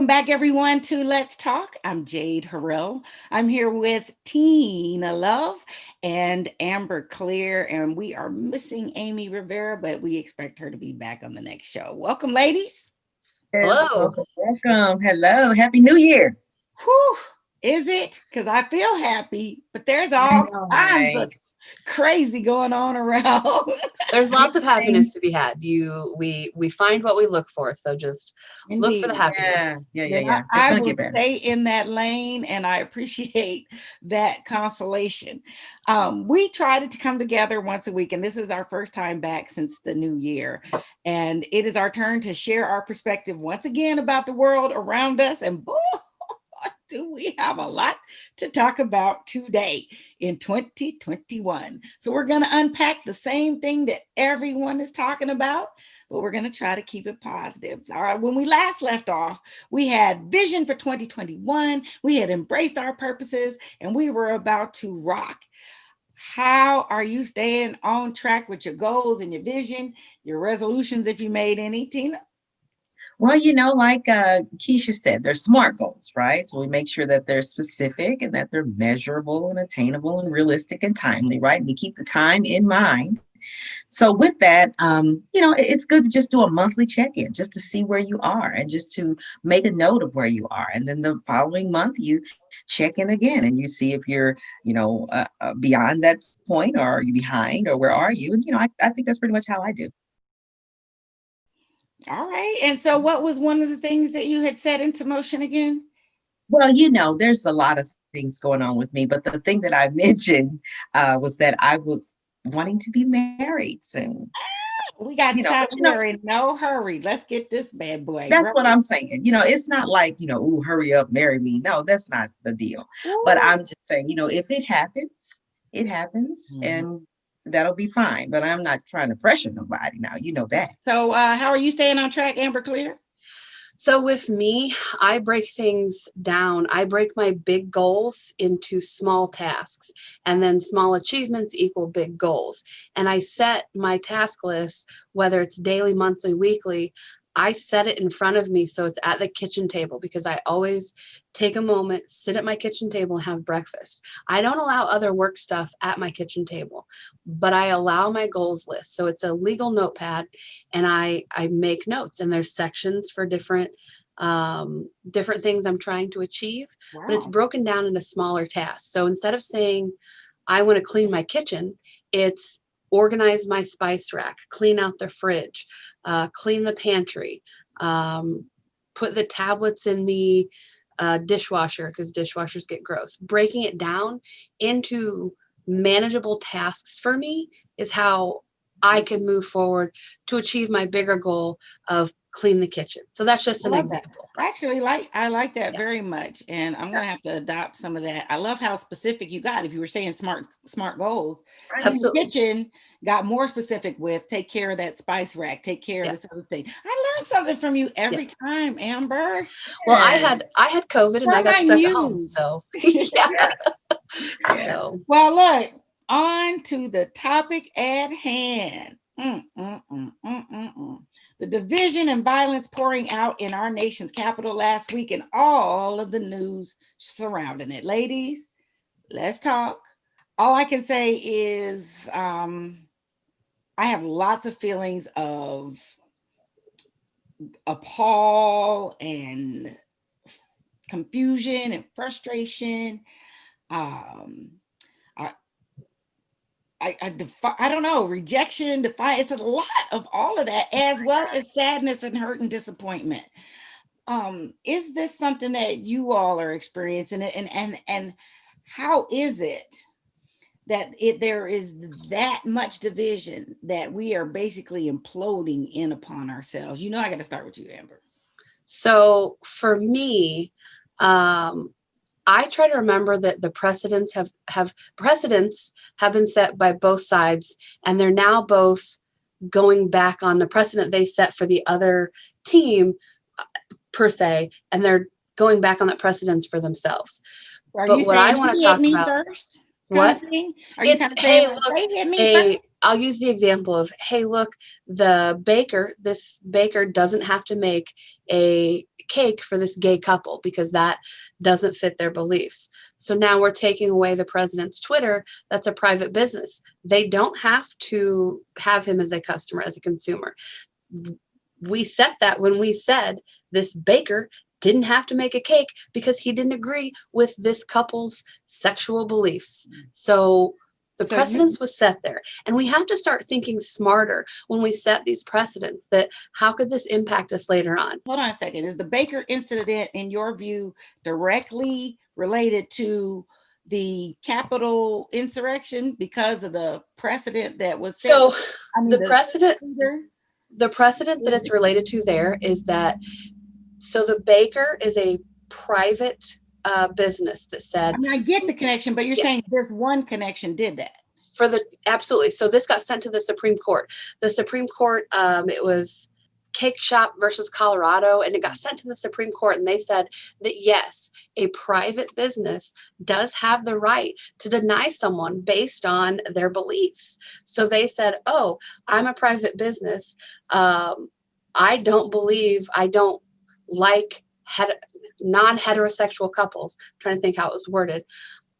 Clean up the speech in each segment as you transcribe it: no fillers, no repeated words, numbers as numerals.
Welcome back, everyone, to Let's Talk. I'm Jade Harrell. I'm here with Teena Love and Amber Klear, and we are missing Amy Rivera, but we expect her to be back on the next show. Welcome, ladies. Yes, Hello. welcome, welcome. Hello, Happy New Year. Whew, is it? Because I feel happy, but there's I all know, kinds right? of crazy going on around. There's lots of These happiness things, to be had. We find what we look for. So just look for the Indeed. yeah, happiness. yeah, yeah, Then yeah. It's I gonna will get better. stay in that lane, and I appreciate that consolation. We try to come together once a week, and this is our first time back since the new year. And it is our turn to share our perspective once again about the world around us. And boy, do we have a lot to talk about today in 2021. So we're going to unpack the same thing that everyone is talking about, but we're going to try to keep it positive. All right, when we last left off, we had vision for 2021, we had embraced our purposes, and we were about to rock. How are you staying on track with your goals and your vision, your resolutions, if you made any, Teena? Well, like Keisha said, they're SMART goals, right? So we make sure that they're specific and that they're measurable and attainable and realistic and timely, right? We keep the time in mind. So with that, it's good to just do a monthly check-in just to see where you are and just to make a note of where you are. And then the following month, you check in again and you see if you're, beyond that point, or are you behind, or where are you? And, I think that's pretty much how I do. All right. And so, what was one of the things that you had set into motion again? Well, there's a lot of things going on with me, but the thing that I mentioned was that I was wanting to be married soon. We got time. But We are in no hurry. Let's get this bad boy that's what rolling. I'm saying. It's not like, ooh, hurry up, marry me. No, that's not the deal. But Ooh. I'm just saying, if it happens, it happens, Mhm. and that'll be fine. But I'm not trying to pressure nobody now. You know that. So, how are you staying on track, Amber Clear? So with me, I break things down. I break my big goals into small tasks, and then small achievements equal big goals. And I set my task list, whether it's daily, monthly, weekly, I set it in front of me so it's at the kitchen table, because I always take a moment, sit at my kitchen table and have breakfast. I don't allow other work stuff at my kitchen table, but I allow my goals list. So it's a legal notepad, and I make notes, and there's sections for different things I'm trying to achieve, but it's Wow. broken down into smaller tasks. So instead of saying I want to clean my kitchen, it's organize my spice rack, clean out the fridge, clean the pantry, put the tablets in the dishwasher, because dishwashers get gross. Breaking it down into manageable tasks for me is how I can move forward to achieve my bigger goal of clean the kitchen. So that's just I an love that. example. Actually, I like that Yeah. very much, and I'm gonna have to adopt some of that. I love how specific you got. If you were saying smart goals, Right. clean the Absolutely. kitchen got more specific with take care of that spice rack, take care of Yeah. this other thing. I learn something from you Yeah. every time, Amber. Well, I Yeah. had I had COVID and I You're got my stuck at home. muse. So yeah. Yeah. Yeah. So Well, look, on to the topic at hand. The division and violence pouring out in our nation's capital last week and all of the news surrounding it. Ladies, let's talk. All I can say is I have lots of feelings of appall and confusion and frustration. Um, I, I don't know, rejection, defiance. It's a lot of all of that, as well as sadness and hurt and disappointment. Is this something that you all are experiencing it, and how is it that there is that much division that we are basically imploding in upon ourselves? I got to start with you, Amber. so for me, I try to remember that the precedents have been set by both sides, and they're now both going back on the precedent they set for the other team, per se, and they're going back on that precedence for themselves. Are But you what I saying want to he hit talk me about, first, kind what? of thing? Are you It's, kind of saying hey, like look, they hit me first? I'll use the example of, hey, look, this baker doesn't have to make a cake for this gay couple because that doesn't fit their beliefs. So now we're taking away the president's Twitter. That's a private business. They don't have to have him as a customer, as a consumer. We set that when we said this baker didn't have to make a cake because he didn't agree with this couple's sexual beliefs. So the precedence was set there. And we have to start thinking smarter when we set these precedents, that how could this impact us later on? Hold on a second. Is the Baker incident, in your view, directly related to the Capitol insurrection because of the precedent that was set? So the precedent that it's related to there is that, so the baker is a private business that said, I mean, I get the connection, but you're saying this one connection did that. Absolutely. So this got sent to the Supreme Court. The Supreme Court, it was Cake Shop versus Colorado, and it got sent to the Supreme Court, and they said that yes, a private business does have the right to deny someone based on their beliefs. So they said, oh, I'm a private business. I don't like non-heterosexual couples. I'm trying to think how it was worded.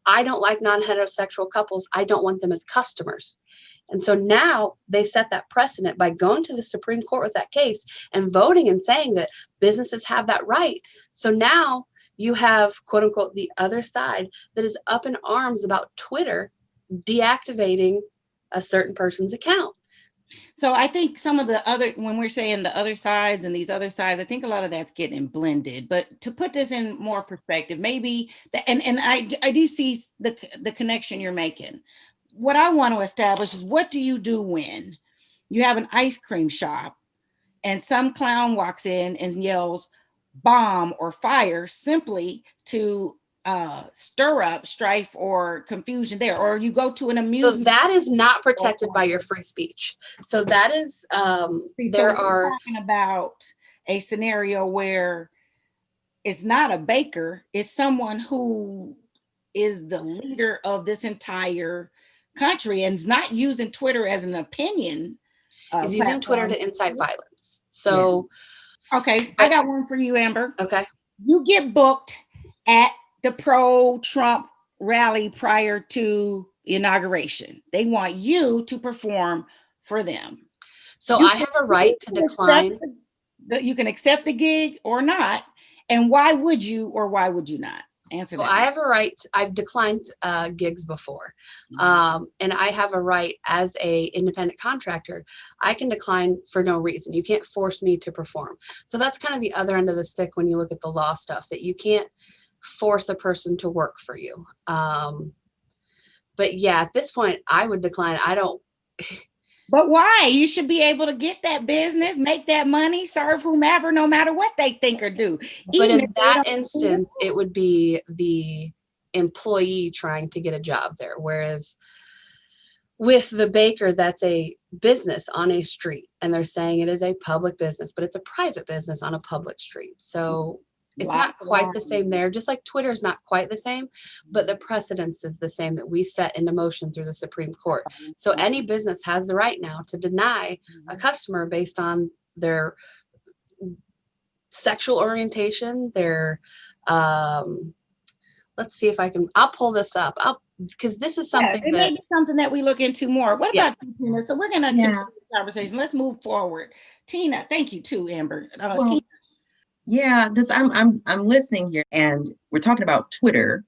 I don't like non-heterosexual couples. I don't want them as customers. And so now they set that precedent by going to the Supreme Court with that case and voting and saying that businesses have that right. So now you have, quote unquote, the other side that is up in arms about Twitter deactivating a certain person's account. So I think some of the other, when we're saying the other sides and these other sides, I think a lot of that's getting blended. But to put this in more perspective, maybe, and I do see the connection you're making. What I want to establish is, what do you do when you have an ice cream shop and some clown walks in and yells bomb or fire simply to stir up strife or confusion there, or you go to an amusement. So that is not protected by your free speech. So that is, we're talking about a scenario where it's not a baker, it's someone who is the leader of this entire country and is not using Twitter as an opinion. He's using Twitter to incite violence. So, yes. Okay, I got one for you, Amber. Okay. You get booked at the pro-Trump rally prior to inauguration. They want you to perform for them. So I have a right to decline. You can accept the gig or not. And why would you or why would you not? Answer that. I have a right. I've declined gigs before. And I have a right as a independent contractor. I can decline for no reason. You can't force me to perform. So that's kind of the other end of the stick when you look at the law stuff, that you can't force a person to work for you. But yeah, at this point, I would decline. I don't. But why? You should be able to get that business, make that money, serve whomever, no matter what they think or do. But in that instance, it would be the employee trying to get a job there. Whereas with the baker, that's a business on a street, and they're saying it is a public business, but it's a private business on a public street. So it's not quite the same there. Just like Twitter is not quite the same, but the precedence is the same that we set into motion through the Supreme Court. So any business has the right now to deny a customer based on their sexual orientation, their, let's see if I'll pull this up. Because this is something it may be something that we look into more. What about you, Teena? So we're going to continue the conversation. Let's move forward. Teena, thank you too, Amber. Teena. Yeah, because I'm listening here, and we're talking about Twitter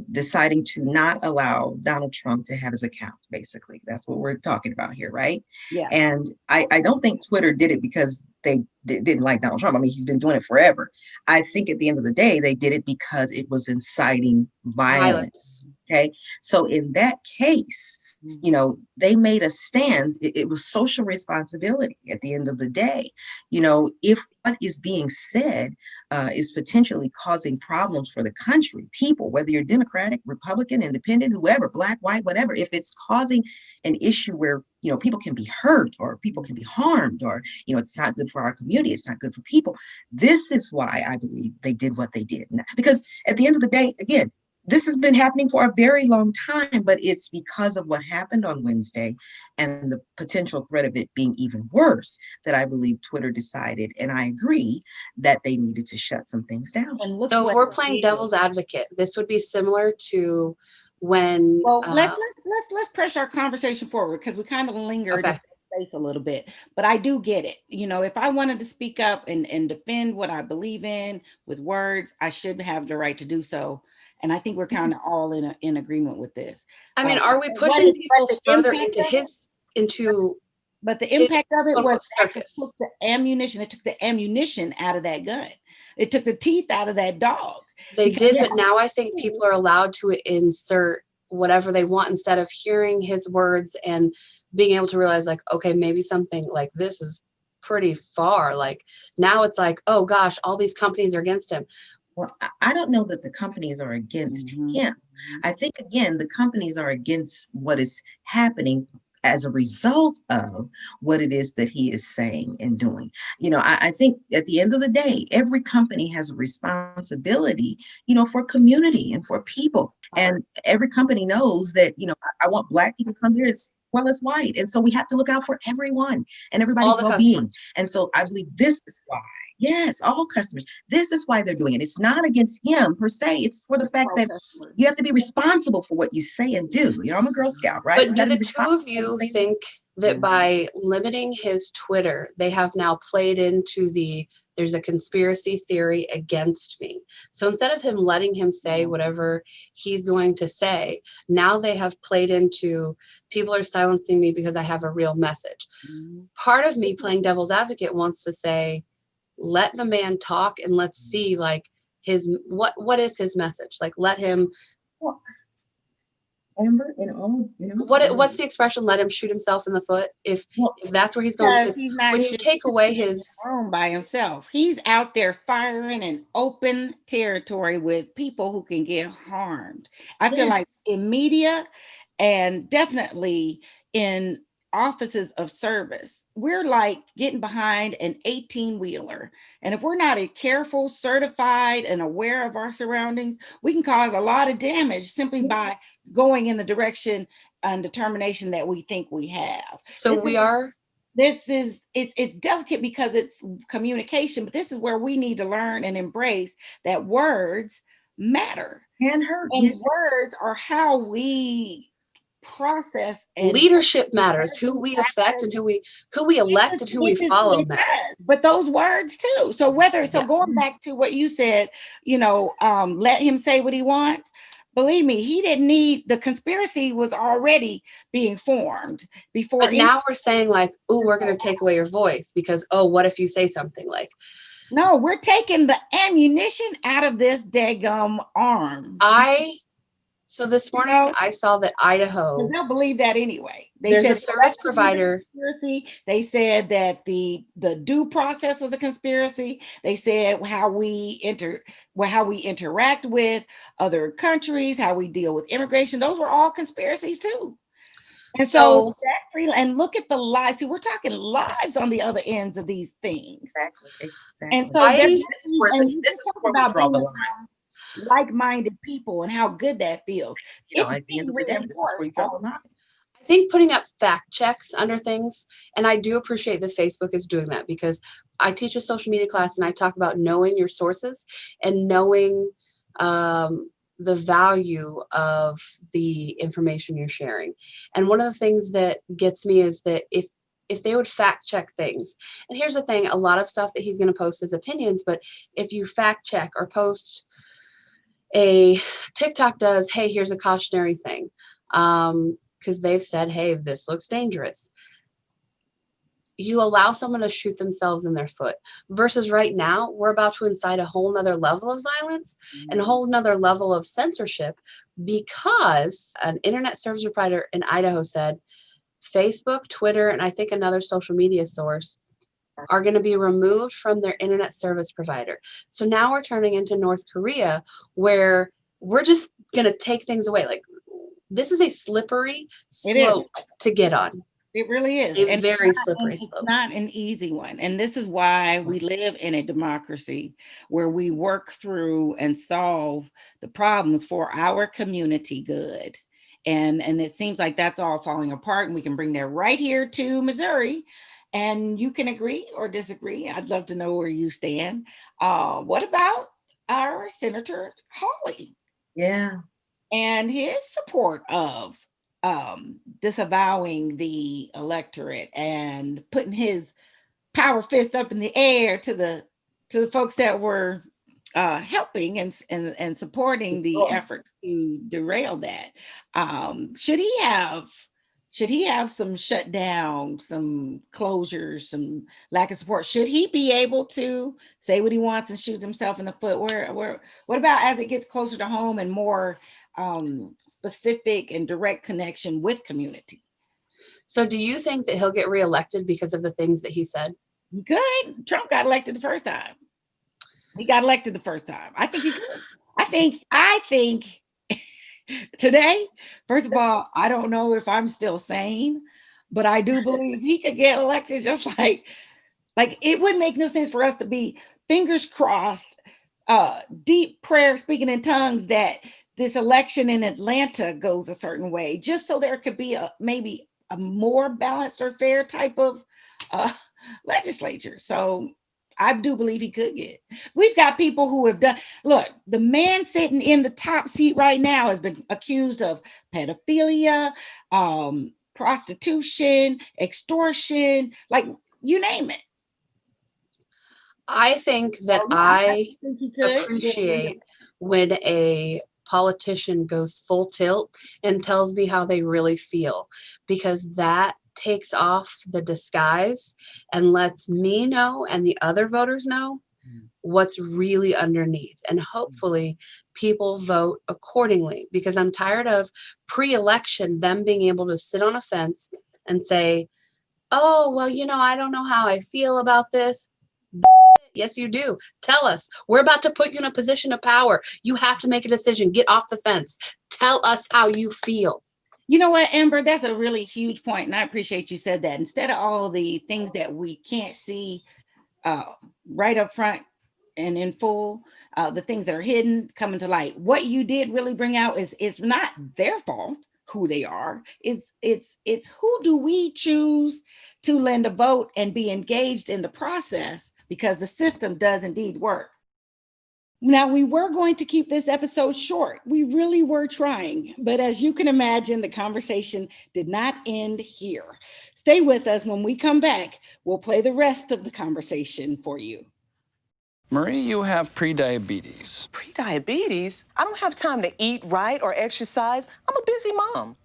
deciding to not allow Donald Trump to have his account. Basically, that's what we're talking about here, right? Yeah. And I don't think Twitter did it because they didn't like Donald Trump. I mean, he's been doing it forever. I think at the end of the day, they did it because it was inciting violence. Okay, so in that case, you know, they made a stand. It was social responsibility at the end of the day. You know, if what is being said is potentially causing problems for the country, people, whether you're Democratic, Republican, Independent, whoever, black, white, whatever, if it's causing an issue where, you know, people can be hurt or people can be harmed, or, you know, it's not good for our community, it's not good for people. This is why I believe they did what they did. Because at the end of the day, again, this has been happening for a very long time, but it's because of what happened on Wednesday and the potential threat of it being even worse that I believe Twitter decided, and I agree, that they needed to shut some things down. And look So if what we're it playing did. devil's advocate, this would be similar to when Well, let's press our conversation forward because we kind of lingered in okay. that space a little bit. But I do get it. You know, if I wanted to speak up and defend what I believe in with words, I should have the right to do so. And I think we're kind of all in agreement with this. I mean, Um, are we what pushing is, people but the further impact into of it, but the his impact of it quote was unquote that it took circus? the ammunition. It took the ammunition out of that gun. It took the teeth out of that dog. They Because did, Yes, but now I think people are allowed to insert whatever they want instead of hearing his words and being able to realize, like, okay, maybe something like this is pretty far. Like now it's like, oh gosh, all these companies are against him. well, I don't know that the companies are against Mhm. him. I think, again, the companies are against what is happening as a result of what it is that he is saying and doing. I think at the end of the day, every company has a responsibility, for community and for people. And every company knows that, I want Black people to come here as well as white. And so we have to look out for everyone and All everybody's the well-being. customers. And so I believe this is why. Yes, all customers. This is why they're doing it. It's not against him per se. It's for the fact that Protesters. you have to be responsible for what you say and do. I'm a Girl Scout, right? But We do got to the be two responsible of for what you we say and do. think that by limiting his Twitter, they have now played into there's a conspiracy theory against me? So instead of him letting him say whatever he's going to say, now they have played into people are silencing me because I have a real message. Mhm. Part of me playing devil's advocate wants to say, let the man talk and let's see like his what is his message? Like let him Well, Amber, what's the expression? Let him shoot himself in the foot. well, If that's where he's going, Because because he's not when you just take away sitting in his, a room by himself. He's out there firing in open territory with people who can get harmed. I feel like yes, in media and definitely in offices of service, we're like getting behind an 18-wheeler. And if we're not careful, certified, and aware of our surroundings, we can cause a lot of damage simply by yes. going in the direction and determination that we think we have. so we are, It's delicate because it's communication, but this is where we need to learn and embrace that words matter, Can hurt. and Yes, words are how we process and leadership matters. Who we affect and who we elect and who we follow it matters. does, but those words too. So Yeah. going back to yes. what you said, let him say what he wants. Believe me, he didn't need, the conspiracy was already being formed before But any. now we're saying like, oh, we're going to take away your voice because, oh, what if you say something like, No, we're taking the ammunition out of this daggum arm. so this You morning know, I saw that because Idaho, they'll believe that anyway. They there's a said the service election was a provider. conspiracy. They said that the due process was a conspiracy. They said how we interact with other countries, how we deal with immigration. Those were all conspiracies too. And so So that free, and look at the lives. See, we're talking lives on the other ends of these things. Exactly, And exactly. so I, and you This just is talk where we about draw being the line. around like-minded people and how good that feels. It's At the end being of the day, this is where reinforced you draw all the the line. time. I think putting up fact checks under things, and I do appreciate that Facebook is doing that because I teach a social media class and I talk about knowing your sources and knowing the value of the information you're sharing. And one of the things that gets me is that if they would fact check things, and here's the thing, a lot of stuff that he's going to post is opinions, but if you fact check or post a TikTok does, hey, here's a cautionary thing. Because they've said, hey, this looks dangerous. You allow someone to shoot themselves in their foot versus right now, we're about to incite a whole nother level of violence and a whole nother level of censorship because an internet service provider in Idaho said Facebook, Twitter, and I think another social media source are going to be removed from their internet service provider. So now we're turning into North Korea where we're just going to take things away. Like this is a slippery It is. slope to get on. It really is. A And very slippery it's slope. not an easy one. And this is why we live in a democracy where we work through and solve the problems for our community good. And it seems like that's all falling apart. And we can bring that right here to Missouri. And you can agree or disagree. I'd love to know where you stand. What about our Senator Hawley Yeah. and his support of disavowing the electorate and putting his power fist up in the air to the folks that were helping and supporting the effort to derail that. Should he have some shutdown, some closures, some lack of support? Should he be able to say what he wants and shoot himself in the foot? What about as it gets closer to home and more specific and direct connection with community? So do you think that he'll get reelected because of the things that he said? He could. Trump got elected the first time. He got elected the first time. I think he could. I think today, first of all, I don't know if I'm still sane, but I do believe he could get elected just like it wouldn't make no sense for us to be fingers crossed, deep prayer speaking in tongues that this election in Atlanta goes a certain way, just so there could be maybe a more balanced or fair type of legislature. So I do believe he could get. We've got people who have done. Look, the man sitting in the top seat right now has been accused of pedophilia, prostitution, extortion, like you name it. I think that I think he could. appreciate when a politician goes full tilt and tells me how they really feel, because that takes off the disguise and lets me know and the other voters know what's really underneath. And hopefully people vote accordingly, because I'm tired of pre-election them being able to sit on a fence and say, oh, well, I don't know how I feel about this. Yes, you do. Tell us. We're about to put you in a position of power. You have to make a decision. Get off the fence. Tell us how you feel. You know what, Amber? That's a really huge point, and I appreciate you said that. Instead of all the things that we can't see right up front and in full, the things that are hidden coming to light. What you did really bring out is it's not their fault who they are. It's who do we choose to lend a vote and be engaged in the process, because the system does indeed work. Now, we were going to keep this episode short. We really were trying, but as you can imagine, the conversation did not end here. Stay with us. When we come back, we'll play the rest of the conversation for you. Marie, you have prediabetes. Prediabetes? I don't have time to eat right or exercise. I'm a busy mom.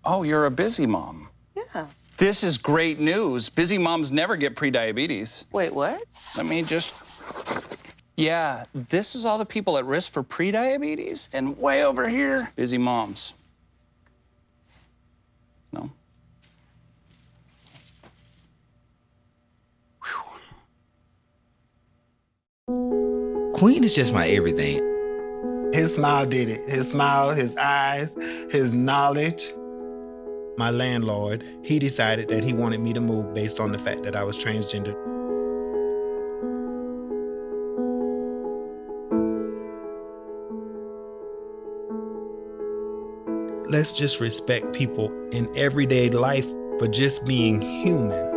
Oh, you're a busy mom. Yeah. This is great news. Busy moms never get prediabetes. Wait, what? Let me just... Yeah, this is all the people at risk for prediabetes, and way over here, busy moms. No? Queen is just my everything. His smile did it. His smile, his eyes, his knowledge. My landlord, he decided that he wanted me to move based on the fact that I was transgender. Let's just respect people in everyday life for just being human.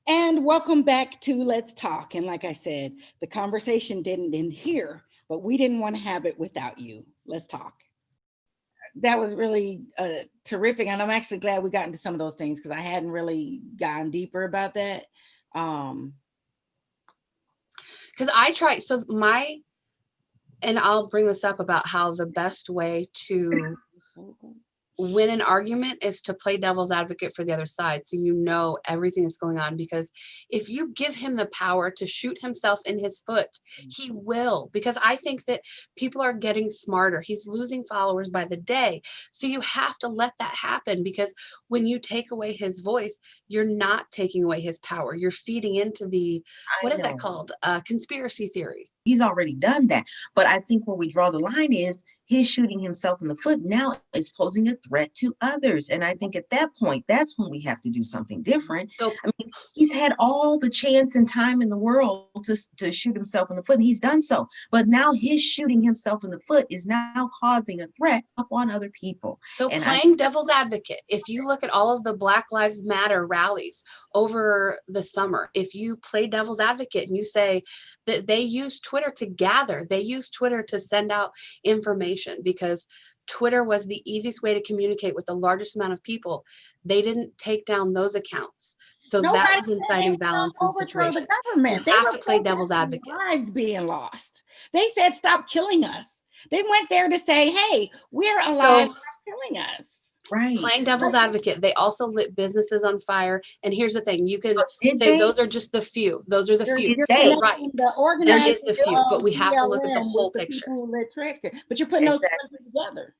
And welcome back to Let's Talk. And like I said, the conversation didn't end here, but we didn't want to have it without you. Let's talk. That was really terrific. And I'm actually glad we got into some of those things, because I hadn't really gotten deeper about that. Because I tried, and I'll bring this up about how the best way to win an argument is to play devil's advocate for the other side, so you know everything that's going on. Because if you give him the power to shoot himself in his foot, he will. Because I think that people are getting smarter. He's losing followers by the day. So you have to let that happen, because when you take away his voice, you're not taking away his power. You're feeding into the, what is that called? Conspiracy theory. He's already done that. But I think where we draw the line is his shooting himself in the foot now is posing a threat to others. And I think at that point, that's when we have to do something different. So I mean, he's had all the chance and time in the world to shoot himself in the foot, and he's done so. But now his shooting himself in the foot is now causing a threat upon other people. So And playing devil's advocate, if you look at all of the Black Lives Matter rallies over the summer, if you play devil's advocate and you say that they use Twitter to gather, they use Twitter to send out information because Twitter was the easiest way to communicate with the largest amount of people. They didn't take down those accounts. So that Nobody was said they inciting were gonna violence and overthrow the situation. government. They have were to play devil's protesting advocate. lives being lost. They said, stop killing us. They went there to say, hey, we're alive, So- stop killing us. right. Playing devil's advocate, they also lit businesses on fire. And here's the thing, you can Did say they? those are just the few. Those are the Or few. did they? Right. The There organizers is the few, but we have to look at the BLM whole was the picture. people who lit trash cans. But you're putting those two Exactly. things together.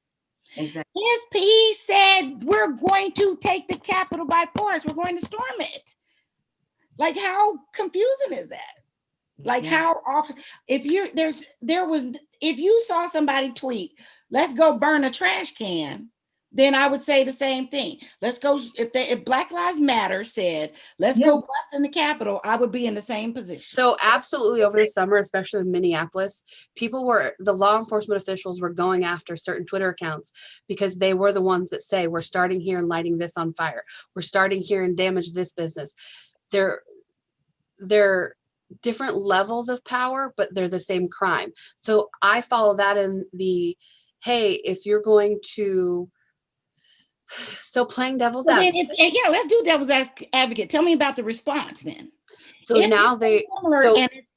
Exactly. He said, we're going to take the Capitol by force. We're going to storm it. Like, how confusing is that? Like, Yeah. how often, if you saw somebody tweet, let's go burn a trash can, then I would say the same thing. Let's go, if Black Lives Matter said, let's go bust in the Capitol, I would be in the same position. So absolutely over the summer, especially in Minneapolis, the law enforcement officials were going after certain Twitter accounts because they were the ones that say, we're starting here and lighting this on fire. We're starting here and damage this business. They're different levels of power, but they're the same crime. So I follow that in the, hey, if you're going to, so playing devil's advocate. Let's do devil's advocate. Tell me about the response then. So now if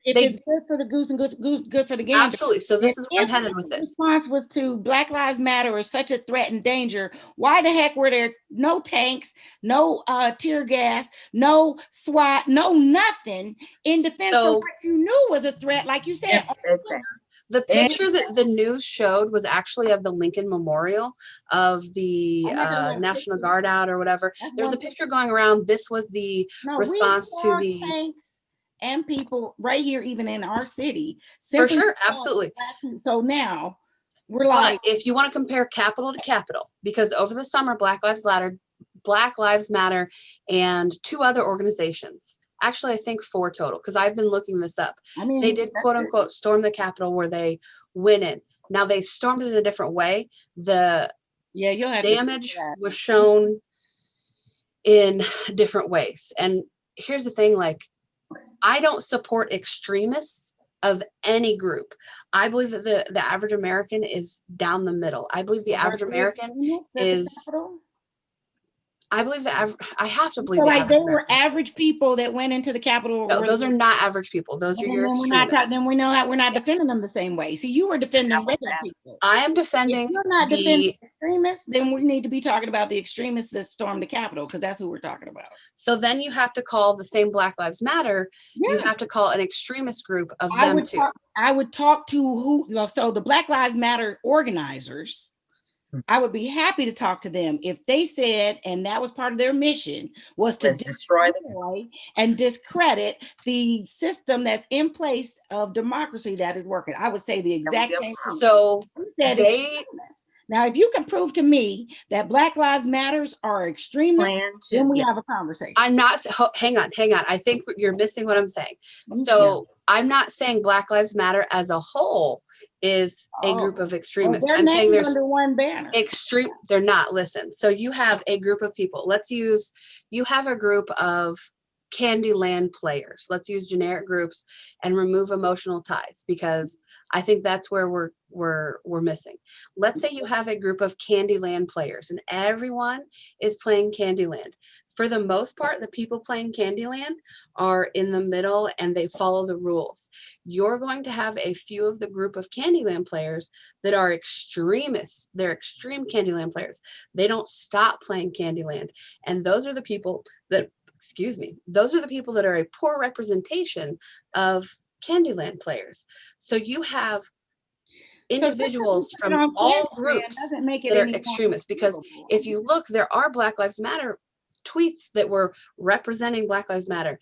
it's good for the goose and good for the gander. Absolutely. So this is where I'm headed with this. Response was to Black Lives Matter is such a threat and danger. Why the heck were there no tanks, no tear gas, no SWAT, no nothing in defense of what you knew was a threat? Like you said, the picture that the news showed was actually of the Lincoln Memorial of the National Guard out or whatever. There's a picture going around. This was the response to the tanks and people right here, even in our city. For sure, absolutely. So now we're like, but if you want to compare capital to capital, because over the summer, Black Lives Matter, and two other organizations. Actually, I think 4 total, because I've been looking this up. They did quote unquote storm the Capitol where they went in. Now they stormed it in a different way. The damage was shown in different ways. And here's the thing, like, I don't support extremists of any group. I believe that the average American is down the middle. I believe the average American is... I believe that I have to believe so like they were average people that went into the Capitol. No, those are not average people. Those are your extremists. Then we know how we're not defending them the same way. So you were defending regular people. I am defending. If you're not defending extremists, then we need to be talking about the extremists that stormed the Capitol, because that's who we're talking about. So then you have to call the same Black Lives Matter. Yeah. You have to call an extremist group of them too. I would talk to so the Black Lives Matter organizers. I would be happy to talk to them if they said, and that was part of their mission, was to destroy and discredit the system that's in place of democracy that is working. I would say the exact same thing. So now, if you can prove to me that Black Lives Matters are extremists, then we have a conversation. I'm not, hang on. I think you're missing what I'm saying. So I'm not saying Black Lives Matter as a whole is a group of extremists. They're I'm saying there's under one banner. They're not. Listen, so you have a group of people. You have a group of Candyland players. Let's use generic groups and remove emotional ties, because I think that's where we're missing. Let's say you have a group of Candyland players and everyone is playing Candyland. For the most part, the people playing Candyland are in the middle and they follow the rules. You're going to have a few of the group of Candyland players that are extremists. They're extreme Candyland players. They don't stop playing Candyland. And those are the people that, those are the people that are a poor representation of Candyland players. So you have individuals from all groups that are extremists, because if you look, there are Black Lives Matter tweets that were representing Black Lives Matter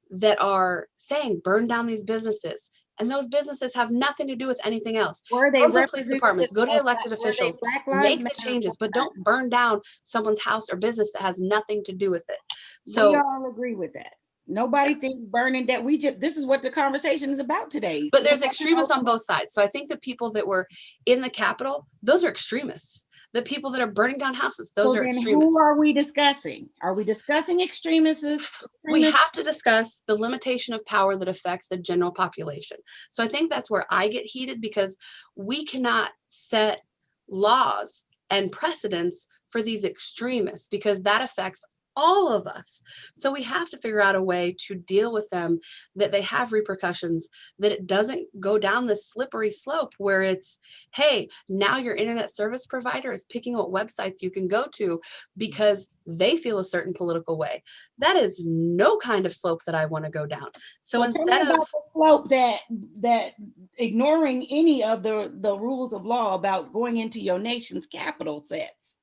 that are saying burn down these businesses, And those businesses have nothing to do with anything else. Were they Go to the police representatives departments, go to your of elected Were they officials, Black Lives make the Matter changes, but workers? don't burn down someone's house or business that has nothing to do with it. We So, all agree with that. Nobody thinks burning that. This is what the conversation is about today. but there's extremists on both sides. So I think the people that were in the Capitol, those are extremists. The people that are burning down houses, those So are then extremists. who are we discussing? Are we discussing extremists? We have to discuss the limitation of power that affects the general population. So I think that's where I get heated, because we cannot set laws and precedents for these extremists, because that affects all of us. So we have to figure out a way to deal with them, that they have repercussions, that it doesn't go down this slippery slope where it's, hey, now your internet service provider is picking what websites you can go to because they feel a certain political way. That is no kind of slope that I want to go down. So instead of the slope that ignoring any of the rules of law about going into your nation's capital sets,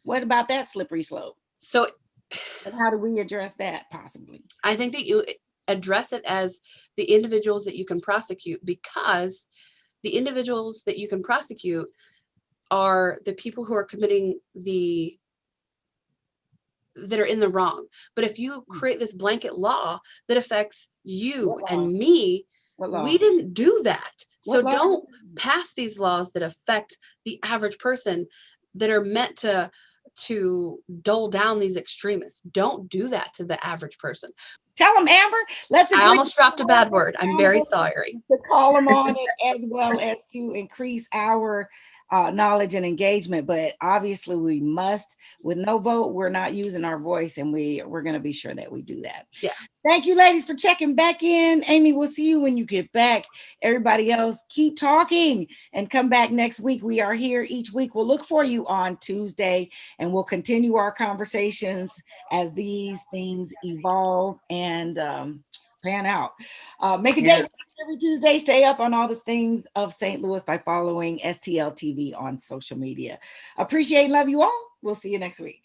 what about that slippery slope? So and how do we address that possibly? I think that you address it as the individuals that you can prosecute, because the individuals that you can prosecute are the people who are committing that are in the wrong. But if you create this blanket law that affects you and me, we didn't do that. So don't pass these laws that affect the average person, that are meant to dull down these extremists. Don't do that to the average person. Tell them, Amber. I almost dropped a bad word. I'm very sorry. To call them on it, as well as to increase our knowledge and engagement. But obviously we must. With no vote, we're not using our voice, and we're going to be sure that we do that. Yeah. Thank you, ladies, for checking back in. Amy, we'll see you when you get back. Everybody else, keep talking and come back next week. We are here each week. We'll look for you on Tuesday, and we'll continue our conversations as these things evolve and pan out. Make a date every Tuesday. Stay up on all the things of St. Louis by following STL TV on social media. Appreciate and love you all. We'll see you next week.